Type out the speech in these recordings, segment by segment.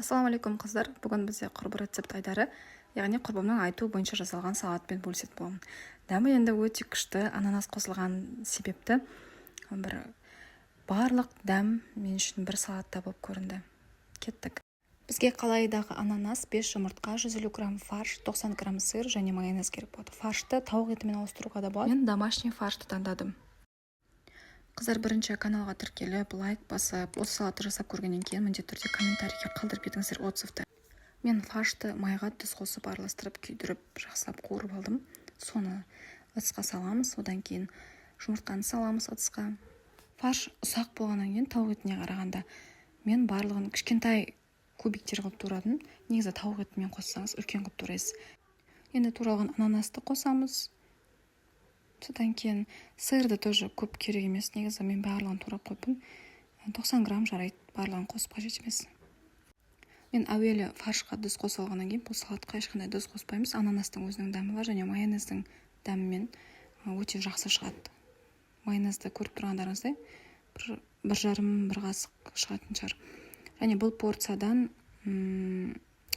Ассалаумалейкум қыздар. Бүгін бізде құрбы рецепт айдары, яғни құрбымның айтуы бойынша жасалған салатпен бөлісетін боламын. Дәмі енді өте күшті, ананас қосылған себепті бір барлық дәм мен үшін бір салатта болып көрінді. Кеттік. Бізге қалайдағы ананас, 5 жұмыртқа, 150 грамм фарш, 90 грамм сыр және майонез керек болады. Фаршты тауық етімен ауыстыруға да болады. Мен домашний фаршты таңдадым. Қыздар, бірінші каналға тіркеліп, лайк басып, осы салатты жасап көргеннен кейін міндетті түрде комментарийге қалдырып кетіңіздер отзывты. Мен фаршты майға тұз қосып араластырып, күйдіріп, жақсылап қуырып алдым. Соны ыдысқа саламыз, одан кейін жұмыртқаны саламыз ыдысқа. Фарш ұсақ болғаннан кейін тауық етіне қарағанда мен барлығын кішкентай кубиктер қылып турадым. Негізі тауық етімен қоссаңыз үлкен қылып турайсыз. Енді туралған ананасты қосамыз. Содан кейін сырды тоже көп керек емес. Негізі мен барлығын турап қойдым. 90 грамм жарайды, барлығын қосып қажет емес. Мен әуелі фаршқа тұз қосып алғаннан кейін бұл салатқа ешқандай тұз қоспаймыз. Ананастың өзінің дәмі бар және майонездің дәмімен өте жақсы шығады. Майонезді көріп тұрғандарыңыздай бір жарым қасық шығатын шығар. Және бұл порциядан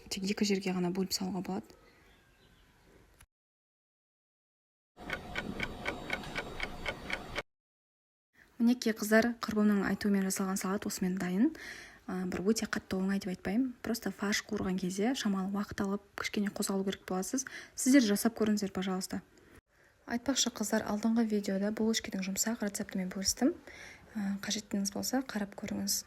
тек 2 жерге ғана бөліп салуға болады. Мінекей қыздар, құрбымның айтуымен жасалған салат осымен дайын. Бір өте қатты оңай деп айтпаймын. Просто фарш қуырған кезде шамалы уақыт алып, кішкене қозғалу керек боласыз. Сіздер жасап көріңіздер, пожалуйста. Айтпақшы қыздар, алдыңғы видеода булочканың жұмсақ рецептімен бөлістім. Қажеттіңіз болса, қарап көріңіз.